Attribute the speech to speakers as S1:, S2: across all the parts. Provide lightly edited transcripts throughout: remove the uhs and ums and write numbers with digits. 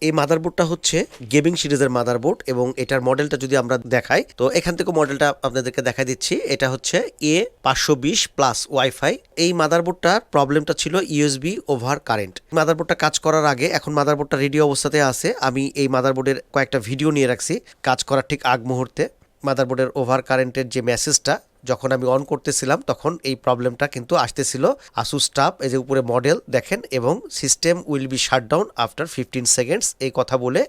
S1: এই মাদারবোর্ডটা হচ্ছে গেমিং সিরিজের মাদারবোর্ড এবং এটার মডেলটা যদি আমরা দেখাই তো এখান থেকে মডেলটা আপনাদেরকে দেখা দিচ্ছি। এটা হচ্ছে A520+ ওয়াইফাই। এই মাদারবোর্ডটার প্রবলেমটা ছিল ইউএসবি ওভার কারেন্ট। মাদারবোর্ডটা কাজ করার আগে এখন মাদারবোর্ডটা রেডি অবস্থাতে আছে। আমি এই মাদারবোর্ডের কয়েকটা ভিডিও নিয়ে রাখছি কাজ করার ঠিক আগ মুহূর্তে। মাদারবোর্ডের ওভার কারেন্টের যে মেসেজটা যখন আমি অন করতেছিলাম তখন এই প্রবলেমটা কিন্তু আসতেছিল। আসুস টাফ, এই যে উপরে মডেল দেখেন, এবং system will be shutdown after 15 seconds এই কথা বলে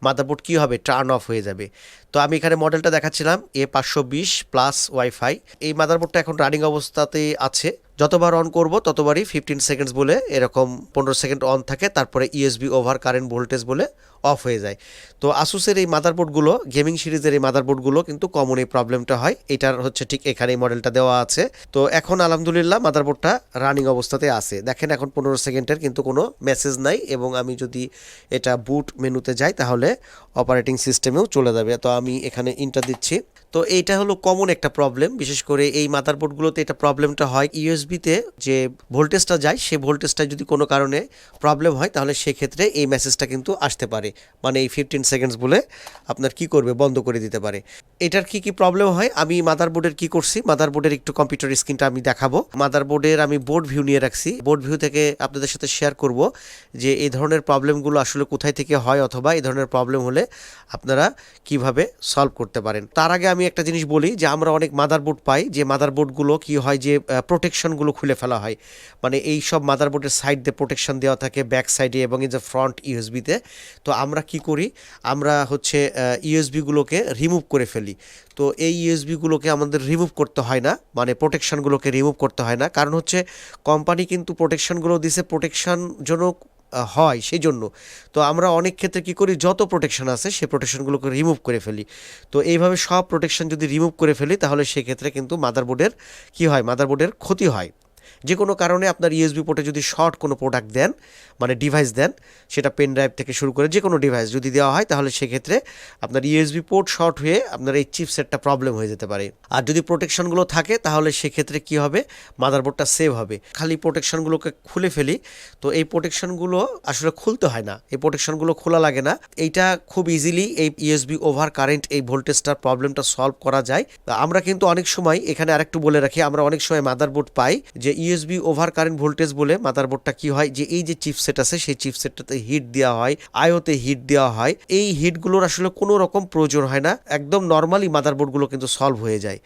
S1: মাদারবোর্ড কী হবে, টার্ন অফ হয়ে যাবে। তো আমি এখানে মডেলটা দেখাচ্ছিলাম A520+ ওয়াইফাই। এই মাদারবোর্ডটা এখন রানিং অবস্থাতেই আছে। যতবার অন করব ততবারই 15 সেকেন্ডস বলে এরকম 15 সেকেন্ড অন থাকে, তারপরে ইউএসবি ওভার কারেন্ট ভোল্টেজ বলে অফ হয়ে যায়। তো আসুসের এই মাদারবোর্ডগুলো, গেমিং সিরিজের এই মাদারবোর্ডগুলো কিন্তু কমন এই প্রবলেমটা হয়। এটার হচ্ছে ঠিক এখানে এই মডেলটা দেওয়া আছে। তো এখন আলহামদুলিল্লাহ মাদারবোর্ডটা রানিং অবস্থাতে আছে। দেখেন এখন 15 সেকেন্ডের কিন্তু কোনো মেসেজ নাই, এবং আমি যদি এটা বুট মেনুতে যাই তাহলে অপারেটিং সিস্টেমেও চলে যাবে। তো আমি এখানে ইন্টার দিচ্ছি। তো এইটা হলো কমন একটা প্রবলেম, বিশেষ করে এই মাদারবোর্ডগুলোতে এটা প্রবলেমটা হয়। ইউএসবিতে যে ভোল্টেজটা যায় সেই ভোল্টেজটা যদি কোনো কারণে প্রবলেম হয় তাহলে সেক্ষেত্রে এই মেসেজটা কিন্তু আসতে পারে, মানে এই 15 সেকেন্ডস বলে আপনার কি করবে, বন্ধ করে দিতে পারে। এটার কি কি প্রবলেম হয় আমি মাদারবোর্ডের কি করছি, মাদারবোর্ডের একটু কম্পিউটার স্ক্রিনটা আমি দেখাবো। মাদারবোর্ডের আমি বোর্ড ভিউ নিয়ে রাখছি। বোর্ড ভিউ থেকে আপনাদের সাথে শেয়ার করব যে এই ধরনের প্রবলেমগুলো আসলে কোথায় থেকে হয়, অথবা এই ধরনের প্রবলেম হলে আপনারা কিভাবে সলভ করতে পারেন। তার আগে আমি একটা জিনিস বলি যে আমরা অনেক মাদারবোর্ড পাই যে মাদারবোর্ডগুলো কি হয় যে প্রোটেকশনগুলো খুলে ফেলা হয়, মানে এই সব মাদারবোর্ডের সাইড দিয়ে প্রোটেকশন দেওয়া থাকে ব্যাক সাইডে এবং এই যে ফ্রন্ট ইউএসবিতে। তো আমরা কি করি, আমরা হচ্ছে ইউএসবিগুলোকে রিমুভ করে ফেলি। তো এই ইউএসবিগুলোকে আমাদের রিমুভ করতে হয় না, মানে প্রোটেকশনগুলোকে রিমুভ করতে হয় না, কারণ হচ্ছে কোম্পানি কিন্তু প্রোটেকশনগুলো দিছে প্রোটেকশনজনক হয় সেই জন্য। তো আমরা অনেক ক্ষেত্রে কি করি, যত প্রোটেকশন আছে সেই প্রোটেকশনগুলোকে রিমুভ করে ফেলি। তো এইভাবে সব প্রোটেকশন যদি রিমুভ করে ফেলি তাহলে সেক্ষেত্রে কিন্তু মাদারবোর্ডের কি হয়, মাদারবোর্ডের ক্ষতি হয়। যে কোনো কারণে আপনার ইউএসবি পোর্টে যদি শর্ট কোনো প্রোডাক্ট দেন, মানে ডিভাইস দেন, সেটা পেন ড্রাইভ থেকে শুরু করে যে কোনো ডিভাইস যদি দেওয়া হয় তাহলে সেক্ষেত্রে আপনার ইউএসবি পোর্ট শর্ট হয়ে আপনার এই চিপসেটটা প্রবলেম হয়ে যেতে পারে। আর যদি প্রোটেকশনগুলো থাকে তাহলে সেক্ষেত্রে কি হবে, মাদারবোর্ডটা সেভ হবে। খালি প্রোটেকশনগুলোকে খুলে ফেলি, তো এই প্রোটেকশনগুলো আসলে খুলতে হয় না, এই প্রোটেকশনগুলো খোলা লাগে না। এইটা খুব ইজিলি এই ইউএসবি ওভার কারেন্ট এই ভোল্টেজটার প্রবলেমটা সলভ করা যায়। আমরা কিন্তু অনেক সময় এখানে আরেকটু বলে রাখি, আমরা অনেক সময় মাদারবোর্ড পাই যে ইউএসবি ওভার কারেন্ট ভোল্টেজ বলে মাদারবোর্ডটা কি হয় যে এই যে চিপসেট আছে সেই চিপসেটটাতে হিট দেওয়া হয়, আইওতে হিট দেওয়া হয়। এই হিটগুলোর আসলে কোনো রকম প্রয়োজন হয় না, একদম নর্মালি মাদারবোর্ডগুলো কিন্তু সলভ হয়ে যায়।